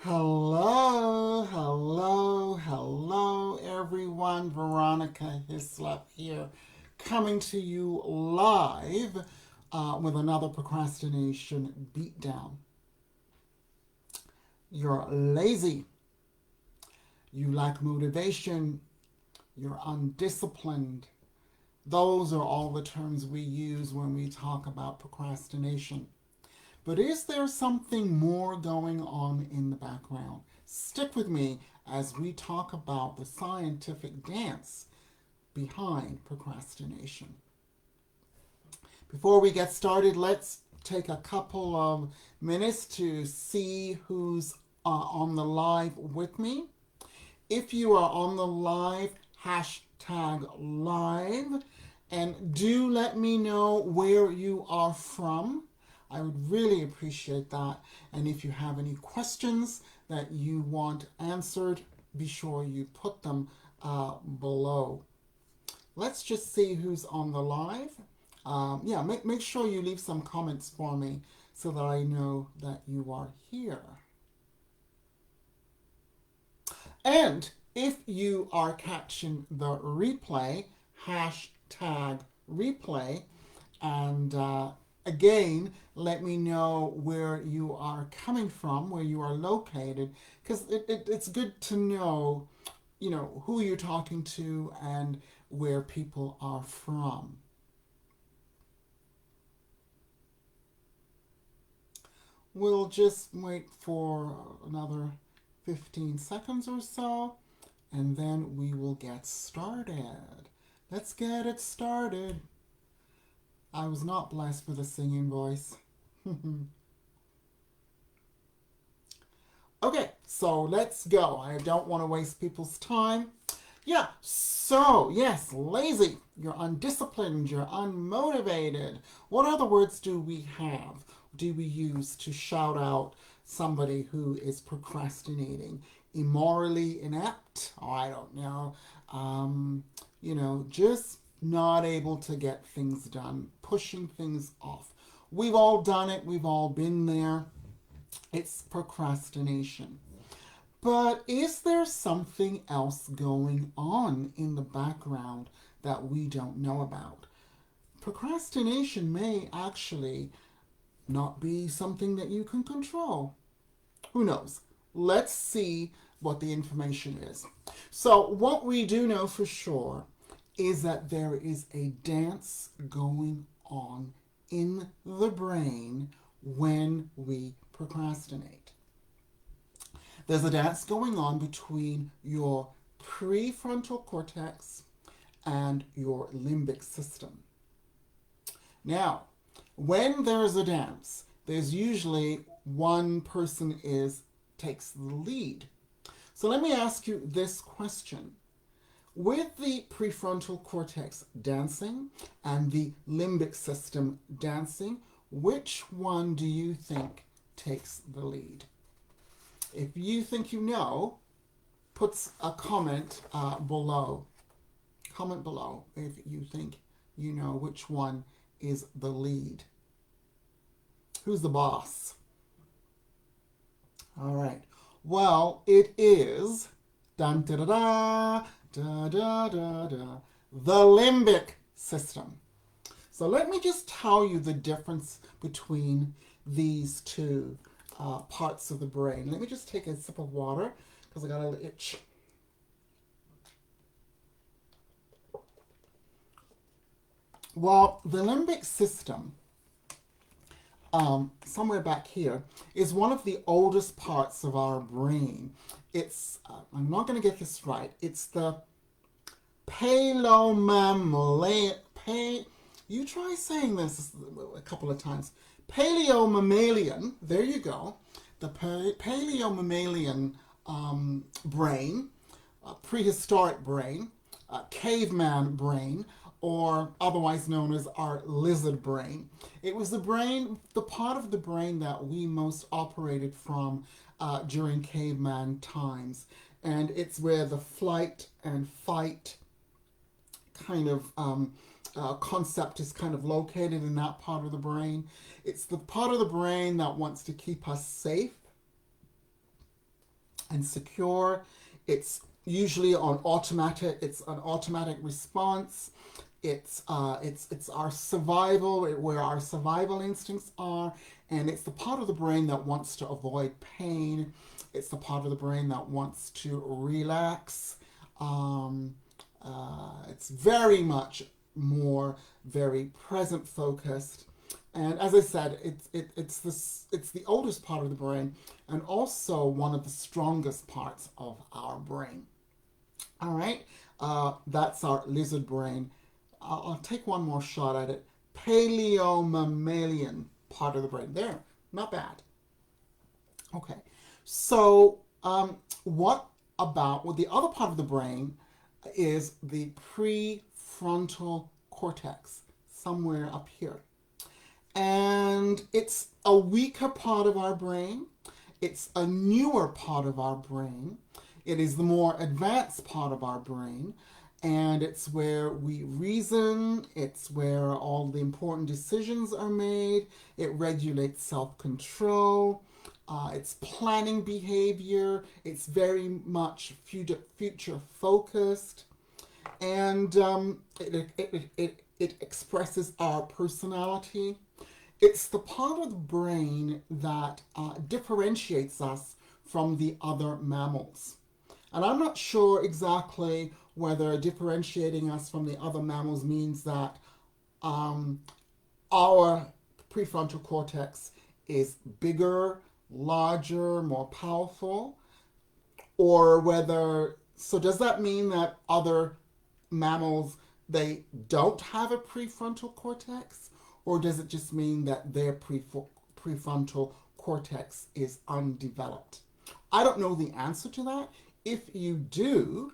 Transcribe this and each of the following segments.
Hello, hello, hello, everyone. Veronica Hislop here, coming to you live with another procrastination beatdown. You're lazy, you lack motivation, you're undisciplined. Those are all the terms we use when we talk about procrastination. But is there something more going on in the background? Stick with me as we talk about the scientific dance behind procrastination. Before we get started, let's take a couple of minutes to see who's on the live with me. If you are on the live, hashtag live, and do let me know where you are from. I would really appreciate that. And if you have any questions that you want answered, be sure you put them below. Let's just see who's on the live. Make sure you leave some comments for me so that I know that you are here. And if you are catching the replay, hashtag replay, and again, let me know where you are coming from, where you are located, because it's good to know, who you're talking to and where people are from. We'll just wait for another 15 seconds or so, and then we will get started. Let's get it started. I was not blessed with a singing voice. Okay, so let's go. I don't want to waste people's time. Yes, lazy. You're undisciplined. You're unmotivated. What other words do we have? Do we use to shout out somebody who is procrastinating? Immorally inept? Oh, I don't know. Just not able to get things done, pushing things off. We've all done it, we've all been there. It's procrastination. But is there something else going on in the background that we don't know about? Procrastination may actually not be something that you can control. Who knows? Let's see what the information is. So, what we do know for sure is that there is a dance going on in the brain when we procrastinate. There's a dance going on between your prefrontal cortex and your limbic system. Now, when there's a dance, there's usually one person takes the lead. So let me ask you this question. With the prefrontal cortex dancing and the limbic system dancing, which one do you think takes the lead? If you think you know, put a comment below. Comment below if you think you know which one is the lead. Who's the boss? All right. Well, it is dun da da da da da da da the limbic system. So let me just tell you the difference between these two parts of the brain. Let me just take a sip of water because I got a little itch. Well, the limbic system, somewhere back here, is one of the oldest parts of our brain. It's, I'm not going to get this right, it's the you try saying this a couple of times. Paleomammalian, there you go, the paleomammalian brain, prehistoric brain, caveman brain, or otherwise known as our lizard brain. It was the part of the brain that we most operated from during caveman times. And it's where the flight and fight kind of concept is kind of located in that part of the brain. It's the part of the brain that wants to keep us safe. and secure. It's usually on automatic. It's an automatic response. It's our survival, where our survival instincts are, and it's the part of the brain that wants to avoid pain. It's the part of the brain that wants to relax. It's very much more very present focused. And as I said, it's the oldest part of the brain, and also one of the strongest parts of our brain. All right, that's our lizard brain. I'll take one more shot at it. Paleo-mammalian part of the brain. There, not bad. Okay, so what about the other part of the brain is the prefrontal cortex, somewhere up here. And it's a weaker part of our brain. It's a newer part of our brain. It is the more advanced part of our brain. And it's where we reason. It's where all the important decisions are made. It regulates self-control. It's planning behavior. It's very much future focused. And it expresses our personality. It's the part of the brain that differentiates us from the other mammals. And I'm not sure exactly whether differentiating us from the other mammals means that our prefrontal cortex is bigger, larger, more powerful, or whether, so does that mean that other mammals, they don't have a prefrontal cortex? Or does it just mean that their prefrontal cortex is undeveloped? I don't know the answer to that. If you do,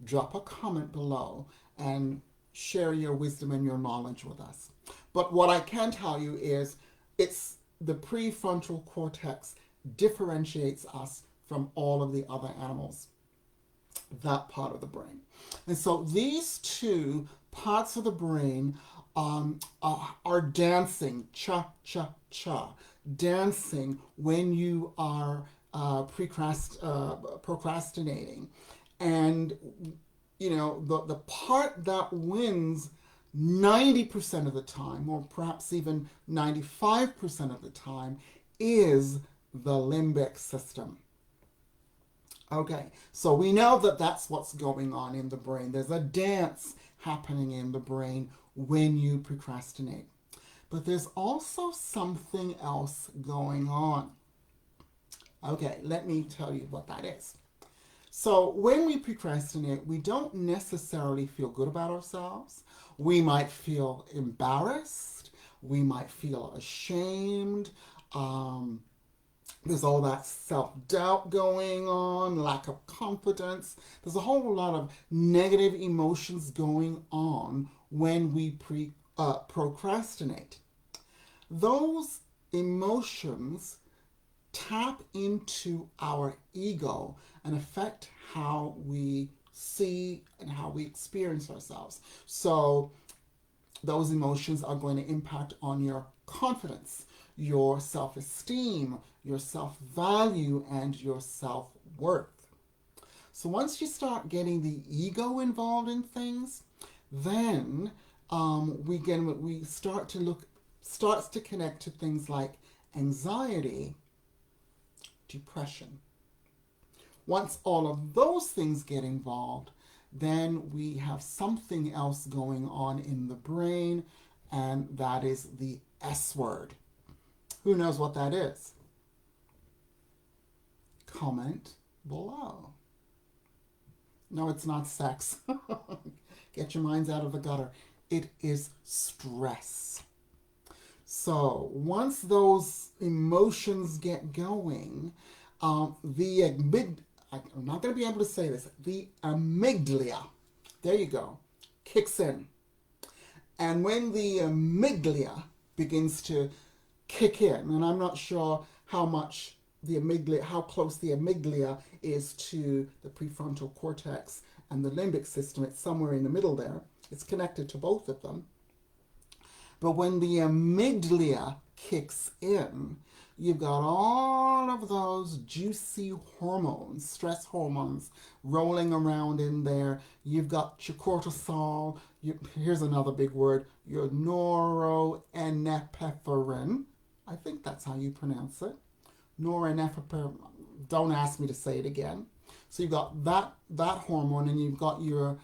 drop a comment below and share your wisdom and your knowledge with us. But what I can tell you is it's the prefrontal cortex differentiates us from all of the other animals, that part of the brain. And so these two parts of the brain are dancing, cha-cha-cha, dancing when you are procrastinating. And, you know, the part that wins 90% of the time, or perhaps even 95% of the time, is the limbic system. Okay, so we know that that's what's going on in the brain. There's a dance happening in the brain when you procrastinate. But there's also something else going on. Okay, let me tell you what that is. So when we procrastinate, we don't necessarily feel good about ourselves. We might feel embarrassed. We might feel ashamed. There's all that self-doubt going on, lack of confidence. There's a whole lot of negative emotions going on when we procrastinate. Those emotions tap into our ego and affect how we see and how we experience ourselves. So those emotions are going to impact on your confidence, your self-esteem, your self-value, and your self-worth. So once you start getting the ego involved in things, then we starts to connect to things like anxiety, depression. Once all of those things get involved, then we have something else going on in the brain, and that is the S word. Who knows what that is? Comment below. No, it's not sex. Get your minds out of the gutter. It is stress. So once those emotions get going, I'm not going to be able to say this, the amygdala, there you go, kicks in. And when the amygdala begins to kick in, and I'm not sure how close the amygdala is to the prefrontal cortex and the limbic system. It's somewhere in the middle there. It's connected to both of them. But when the amygdala kicks in, you've got all of those juicy hormones, stress hormones, rolling around in there. You've got your cortisol. Here's another big word, your norepinephrine. I think that's how you pronounce it. Norepinephrine. Don't ask me to say it again. So you've got that hormone, and you've got your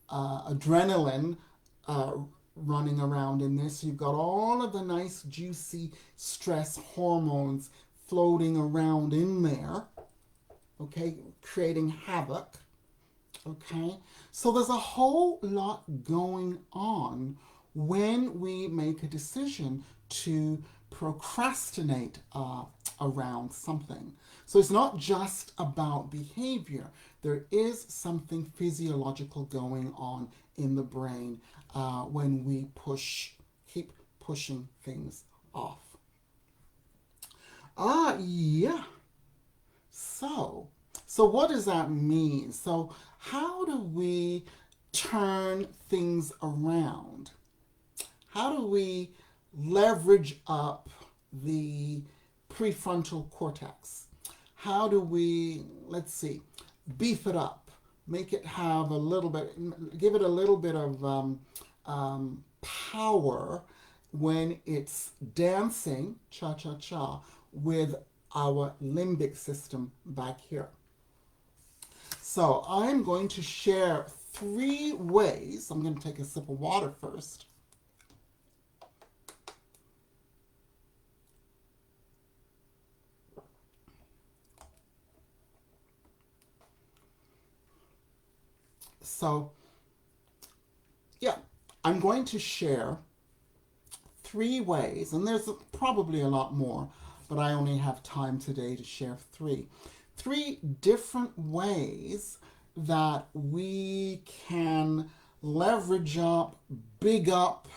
adrenaline running around in this. So you've got all of the nice, juicy stress hormones floating around in there, okay, creating havoc, okay? So there's a whole lot going on when we make a decision to procrastinate around something. So it's not just about behavior. There is something physiological going on in the brain when we keep pushing things off. Yeah. So what does that mean? So how do we turn things around? How do we leverage up the prefrontal cortex? How do we, let's see, beef it up, make it have a little bit, give it a little bit of power when it's dancing cha-cha-cha with our limbic system back here. So I'm going to share 3 ways. I'm going to take a sip of water first. So, yeah, I'm going to share 3 ways, and there's probably a lot more, but I only have time today to share 3. 3 different ways that we can leverage up, big up,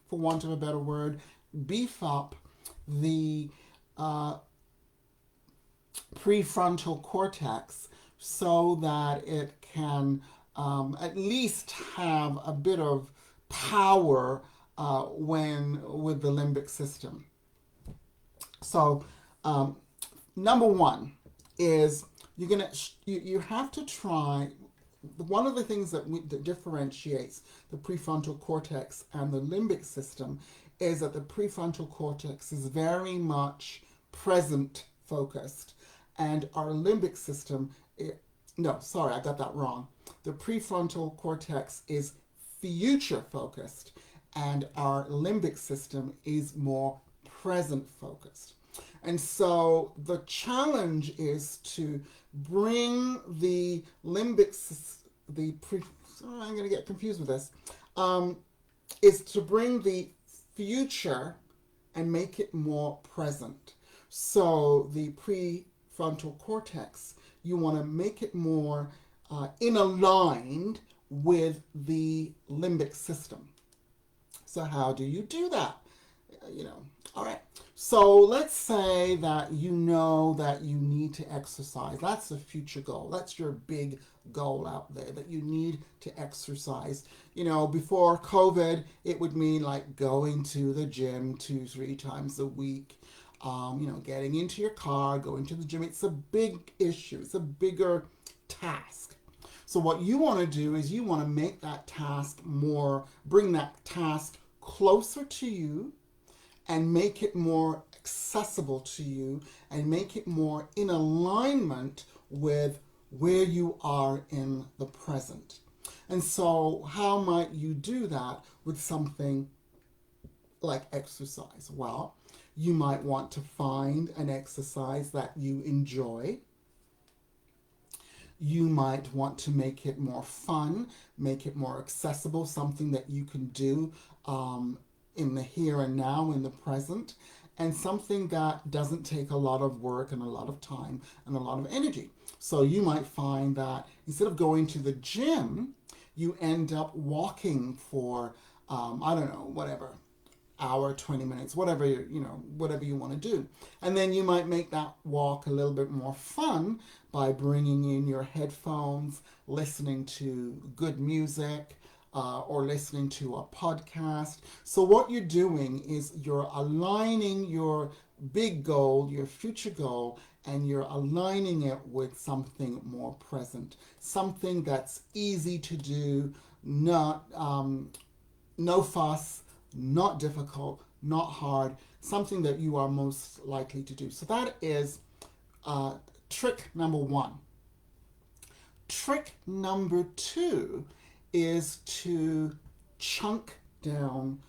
for want of a better word, beef up the prefrontal cortex so that it can at least have a bit of power when with the limbic system. So number 1 is you have to try. One of the things that differentiates the prefrontal cortex and the limbic system is that the prefrontal cortex is very much present focused, and our limbic system, no, sorry, I got that wrong. The prefrontal cortex is future focused, and our limbic system is more present focused. And so the challenge is to bring the limbic, I'm going to get confused with this, is to bring the future and make it more present. So the prefrontal cortex, you want to make it more in-aligned with the limbic system. So how do you do that? All right. So let's say that you know that you need to exercise. That's a future goal. That's your big goal out there, that you need to exercise. Before COVID, it would mean like going to the gym 2-3 times a week. Getting into your car, going to the gym. It's a big issue. It's a bigger task. So what you want to do is you want to make that task bring that task closer to you, and make it more accessible to you, and make it more in alignment with where you are in the present. And so how might you do that with something like exercise? Well, you might want to find an exercise that you enjoy. You might want to make it more fun, make it more accessible, something that you can do in the here and now, in the present, and something that doesn't take a lot of work and a lot of time and a lot of energy. So you might find that instead of going to the gym, you end up walking for, whatever, hour, 20 minutes, whatever you want to do. And then you might make that walk a little bit more fun by bringing in your headphones, listening to good music, or listening to a podcast. So what you're doing is you're aligning your big goal, your future goal, and you're aligning it with something more present, something that's easy to do, not no fuss, not difficult, not hard, something that you are most likely to do. So that is trick number one. Trick number two is to chunk down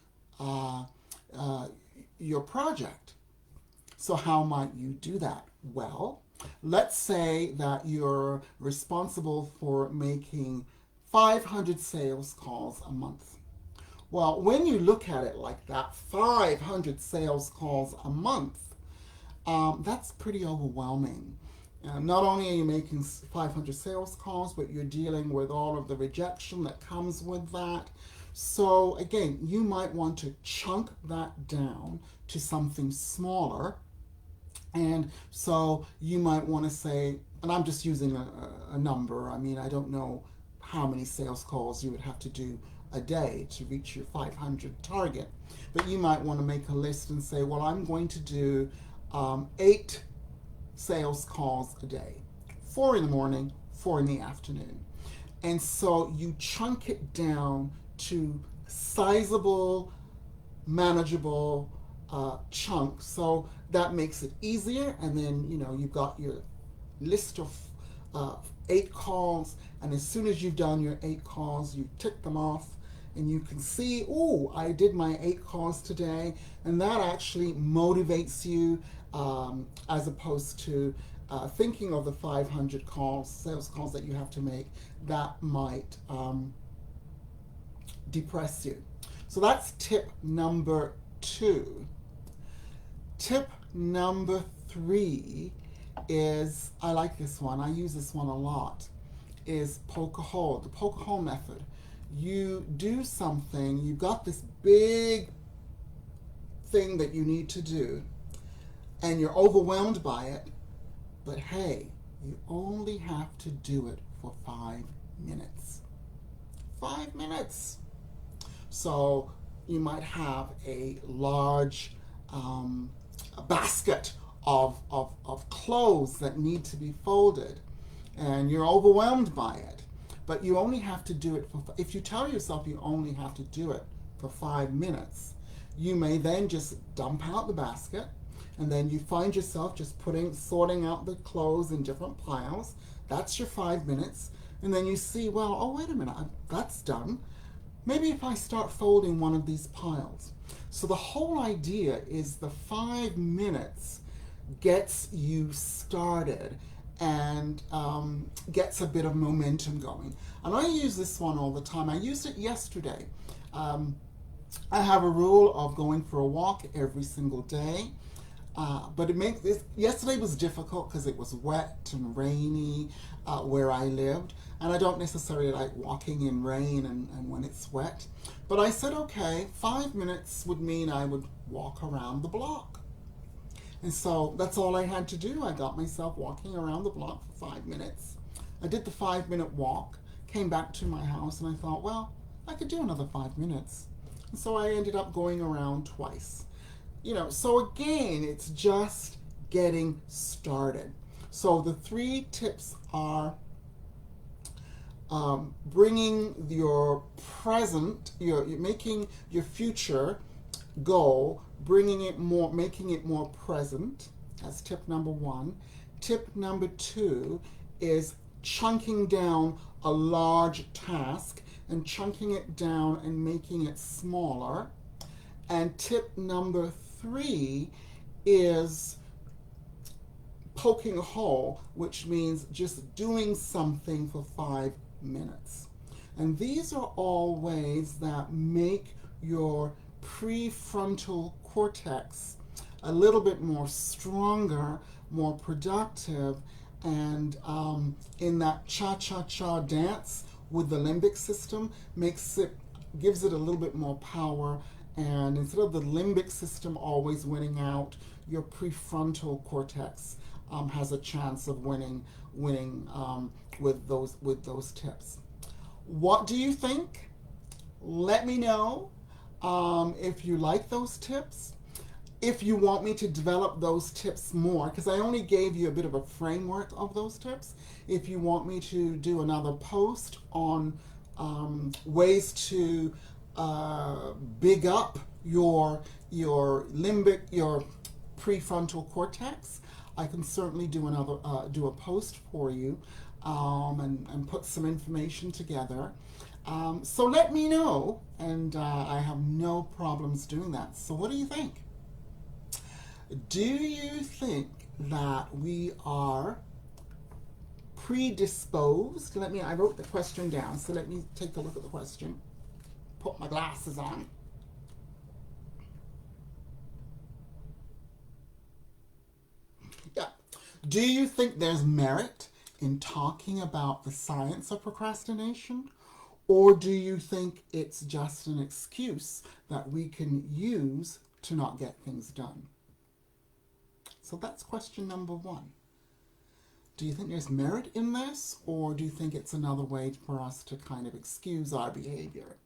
your project. So how might you do that? Well, let's say that you're responsible for making 500 sales calls a month. Well, when you look at it like that, 500 sales calls a month, that's pretty overwhelming. Not only are you making 500 sales calls, but you're dealing with all of the rejection that comes with that. So again, you might want to chunk that down to something smaller. And so you might want to say, and I'm just using a number. I mean, I don't know how many sales calls you would have to do a day to reach your 500 target. But you might want to make a list and say, well, I'm going to do 8 sales calls a day, 4 in the morning, 4 in the afternoon. And so you chunk it down to sizable, manageable chunks. So that makes it easier. And then, you've got your list of 8 calls. And as soon as you've done your 8 calls, you tick them off. And you can see, oh, I did my 8 calls today. And that actually motivates you as opposed to thinking of the 500 calls, sales calls that you have to make. That might depress you. So that's tip number 2. Tip number 3 is, I like this one, I use this one a lot, is poke a hole, the poke a hole method. You do something, you've got this big thing that you need to do, and you're overwhelmed by it, but hey, you only have to do it for 5 minutes. 5 minutes. So you might have a large basket of clothes that need to be folded, and you're overwhelmed by it. But you only have to do it if you tell yourself you only have to do it for 5 minutes, you may then just dump out the basket, and then you find yourself just sorting out the clothes in different piles. That's your 5 minutes. And then you see, well, oh, wait a minute, that's done. Maybe if I start folding one of these piles. So the whole idea is the 5 minutes gets you started and gets a bit of momentum going. And I use this one all the time. I used it yesterday. I have a rule of going for a walk every single day. But yesterday was difficult because it was wet and rainy where I lived. And I don't necessarily like walking in rain and when it's wet. But I said, okay, 5 minutes would mean I would walk around the block. And so that's all I had to do. I got myself walking around the block for 5 minutes. I did the 5-minute walk, came back to my house, and I thought, well, I could do another 5 minutes. And so I ended up going around twice. So again, it's just getting started. So the 3 tips are bringing your present, you're making your future goal, making it more present. That's tip number 1. Tip number 2 is chunking down a large task and chunking it down and making it smaller. And tip number 3 is poking a hole, which means just doing something for 5 minutes. And these are all ways that make your prefrontal cortex a little bit more stronger, more productive, and in that cha-cha-cha dance with the limbic system, gives it a little bit more power. And instead of the limbic system always winning out, your prefrontal cortex has a chance of winning with those tips. What do you think? Let me know if you like those tips. If you want me to develop those tips more, because I only gave you a bit of a framework of those tips. If you want me to do another post on ways to big up your limbic, your prefrontal cortex, I can certainly do a post for you and put some information together. So let me know, and I have no problems doing that. So what do you think? Do you think that we are predisposed? I wrote the question down, so let me take a look at the question. Put my glasses on. Yeah. Do you think there's merit in talking about the science of procrastination? Or do you think it's just an excuse that we can use to not get things done? So that's question number one. Do you think there's merit in this, or do you think it's another way for us to kind of excuse our behavior?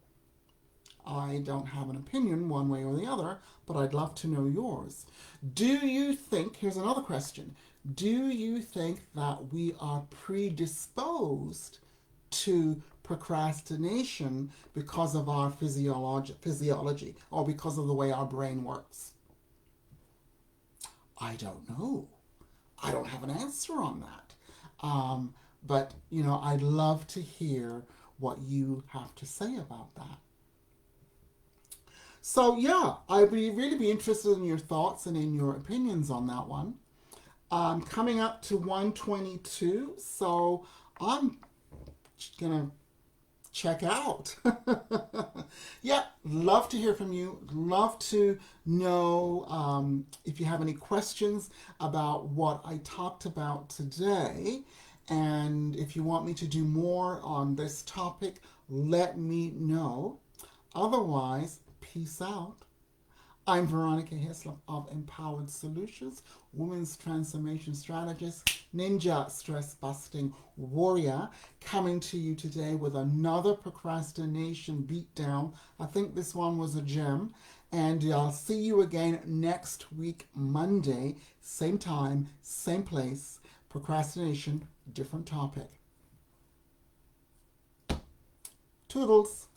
I don't have an opinion one way or the other, but I'd love to know yours. Do you think, here's another question, do you think that we are predisposed to procrastination because of our physiology or because of the way our brain works? I don't know. I don't have an answer on that. But, I'd love to hear what you have to say about that. So, yeah, I'd really be interested in your thoughts and in your opinions on that one. Coming up to 122, so I'm going to check out. Yeah, love to hear from you. Love to know if you have any questions about what I talked about today. And if you want me to do more on this topic, let me know. Otherwise, peace out. I'm Veronica Hislop of Empowered Solutions, Women's Transformation Strategist, Ninja Stress Busting Warrior, coming to you today with another procrastination beatdown. I think this one was a gem. And I'll see you again next week, Monday, same time, same place. Procrastination, different topic. Toodles.